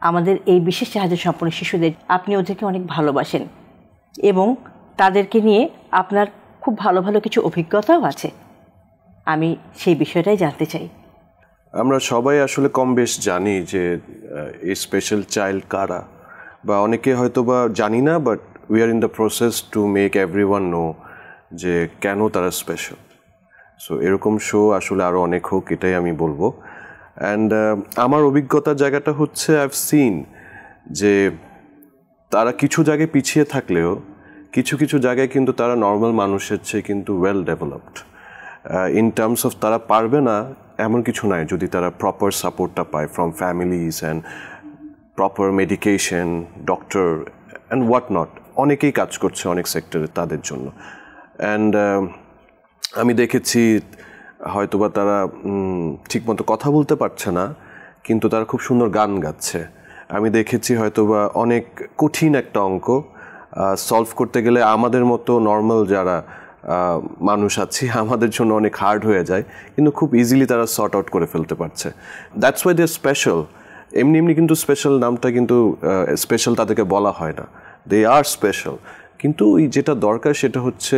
আমাদের এই বিশেষ চাহিদা সম্পন্ন শিশুদের আপনি ওদেরকে অনেক ভালোবাসেন এবং তাদেরকে নিয়ে আপনার খুব ভালো ভালো কিছু অভিজ্ঞতাও আছে। আমি সেই বিষয়টাই জানতে চাই। আমরা সবাই আসলে কম বেশ জানি যে এই স্পেশাল চাইল্ড কারা, বা অনেকে হয়তো বা জানি না, but we are in the process to make everyone know যে কেন তারা স্পেশাল। সো এরকম শো আসলে আরও অনেক হোক, এটাই আমি বলবো। অ্যান্ড আমার অভিজ্ঞতার জায়গাটা হচ্ছে আই হ্যাভ সিন যে তারা কিছু জায়গায় পিছিয়ে থাকলেও কিছু কিছু জায়গায় কিন্তু তারা নর্মাল মানুষের চেয়ে কিন্তু well developed in terms of তারা পারবে না এমন কিছু নাই যদি তারা প্রপার সাপোর্টটা পায় from families and proper medication, doctor and what not. অনেকেই কাজ করছে অনেক সেক্টরে তাদের জন্য। অ্যান্ড আমি দেখেছি হয়তোবা তারা ঠিকমতো কথা বলতে পারছে না, কিন্তু তারা খুব সুন্দর গান গাচ্ছে। আমি দেখেছি হয়তোবা অনেক কঠিন একটা অঙ্ক সলভ করতে গেলে আমাদের মতো নর্মাল যারা মানুষ আছি আমাদের জন্য অনেক হার্ড হয়ে যায়, কিন্তু খুব ইজিলি তারা সর্ট আউট করে ফেলতে পারছে। That's why they are special. এমনি এমনি কিন্তু স্পেশাল নামটা কিন্তু স্পেশাল তাদেরকে বলা হয় না, দে আর স্পেশাল। কিন্তু যেটা দরকার সেটা হচ্ছে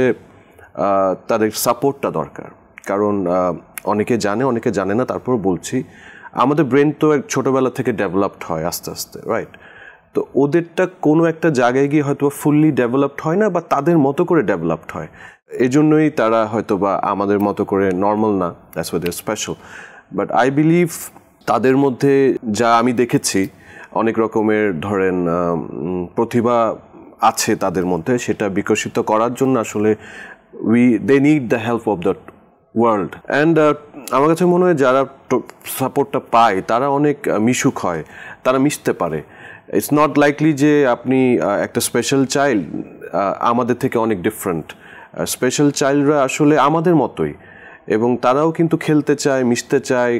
তাদের সাপোর্টটা দরকার। কারণ অনেকে জানে অনেকে জানে না, তারপর বলছি আমাদের ব্রেন তো ছোটোবেলা থেকে ডেভেলপড হয় আস্তে আস্তে, রাইট? তো ওদেরটা কোনো একটা জায়গায় গিয়ে হয়তো ফুললি ডেভেলপড হয় না, বা তাদের মতো করে ডেভেলপড হয়। এই জন্যই তারা হয়তো বা আমাদের মতো করে নর্মাল না, that's why they are special. But I believe তাদের মধ্যে যা আমি দেখেছি অনেক রকমের ধরেন প্রতিভা আছে তাদের মধ্যে, সেটা বিকশিত করার জন্য আসলে they need the help of the world. And আমার কাছে মনে হয় যারা সাপোর্টটা পায় তারা অনেক মিশুক হয়, তারা মিশতে পারে। ইটস নট লাইকলি যে আপনি একটা স্পেশাল চাইল্ড আমাদের থেকে অনেক ডিফারেন্ট। স্পেশাল চাইল্ডরা আসলে আমাদের মতোই, এবং তারাও কিন্তু খেলতে চায়, মিশতে চায়,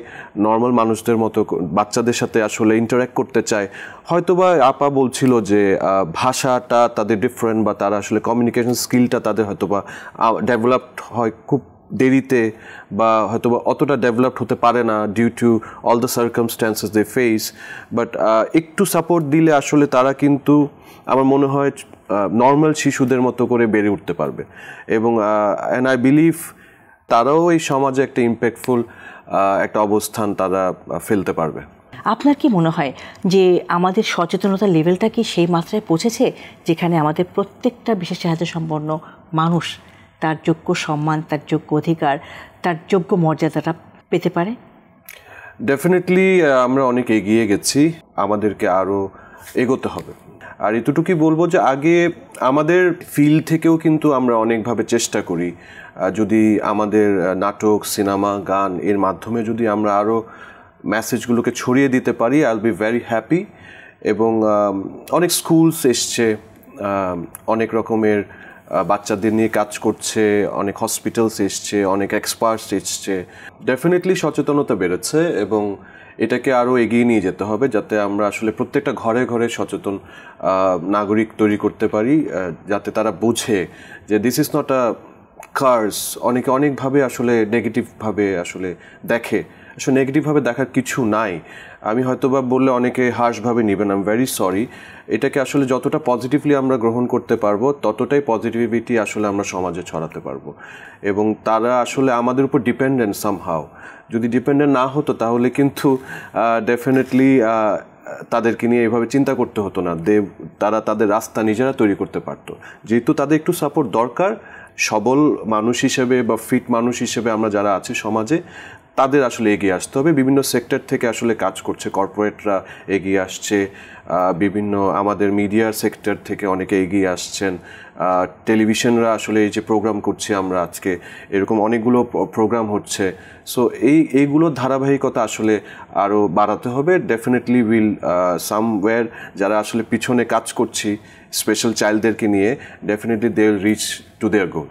নর্মাল মানুষদের মতো বাচ্চাদের সাথে আসলে ইন্টারঅ্যাক্ট করতে চায়। হয়তোবা আপা বলছিল যে ভাষাটা তাদের ডিফারেন্ট, বা তারা আসলে কমিউনিকেশন স্কিলটা তাদের হয়তোবা ডেভেলপড হয় খুব দেরিতে, বা হয়তোবা অতটা ডেভেলপড হতে পারে না due to all the circumstances they face. But একটু সাপোর্ট দিলে আসলে তারা কিন্তু আমার মনে হয় নর্মাল শিশুদের মতো করে বেড়ে উঠতে পারবে। এবং অ্যান্ড আই বিলিভ তারাও এই সমাজে একটা ইম্প্যাক্টফুল একটা অবস্থান তারা ফেলতে পারবে। আপনার কি মনে হয় যে আমাদের সচেতনতার লেভেলটা কি সেই মাত্রায় পৌঁছেছে যেখানে আমাদের প্রত্যেকটা বিশেষ চাহিদা সম্পন্ন মানুষ তার যোগ্য সম্মান, তার যোগ্য অধিকার, তার যোগ্য মর্যাদাটা পেতে পারে? ডেফিনেটলি আমরা অনেক এগিয়ে গেছি, আমাদেরকে আরও এগোতে হবে। আর এতটুকুই বলবো যে আগে আমাদের ফিল্ড থেকেও কিন্তু আমরা অনেকভাবে চেষ্টা করি, যদি আমাদের নাটক, সিনেমা, গান এর মাধ্যমে যদি আমরা আরও মেসেজগুলোকে ছড়িয়ে দিতে পারি, I will be very happy. এবং অনেক স্কুলস এসছে, অনেক রকমের বাচ্চাদের নিয়ে কাজ করছে, অনেক হসপিটালস এসছে, অনেক এক্সপার্টস এসছে। ডেফিনেটলি সচেতনতা বেড়েছে, এবং এটাকে আরও এগিয়ে নিয়ে যেতে হবে যাতে আমরা আসলে প্রত্যেকটা ঘরে ঘরে সচেতন নাগরিক তৈরি করতে পারি, যাতে তারা বোঝে যে this is not a curse. অনেকে অনেকভাবে আসলে নেগেটিভভাবে আসলে দেখে, আসলে নেগেটিভভাবে দেখার কিছু নাই। আমি হয়তোবা বললে অনেকে হার্শভাবে নেবেন, আই এম ভেরি সরি। এটাকে আসলে যতটা পজিটিভলি আমরা গ্রহণ করতে পারবো ততটাই পজিটিভিটি আসলে আমরা সমাজে ছড়াতে পারবো। এবং তারা আসলে আমাদের উপর ডিপেন্ডেন্ট সামহাও। যদি ডিপেন্ডেন্ট না হতো তাহলে কিন্তু ডেফিনেটলি তাদেরকে নিয়ে এভাবে চিন্তা করতে হতো না, তারা তাদের রাস্তা নিজেরা তৈরি করতে পারতো। যেহেতু তাদের একটু সাপোর্ট দরকার, সবল মানুষ হিসেবে বা ফিট মানুষ হিসেবে আমরা যারা আছি সমাজে, তাদের আসলে এগিয়ে আসতে হবে। বিভিন্ন সেক্টর থেকে আসলে কাজ করছে, কর্পোরেটরা এগিয়ে আসছে, বিভিন্ন আমাদের মিডিয়ার সেক্টর থেকে অনেকে এগিয়ে আসছেন, টেলিভিশনরা আসলে এই যে প্রোগ্রাম করছি আমরা আজকে, এরকম অনেকগুলো প্রোগ্রাম হচ্ছে। সো এইগুলোর ধারাবাহিকতা আসলে আরও বাড়াতে হবে। ডেফিনেটলি উইল সামওয়্যার যারা আসলে পিছনে কাজ করছি স্পেশাল চাইল্ডদেরকে নিয়ে, definitely they will reach to their goal.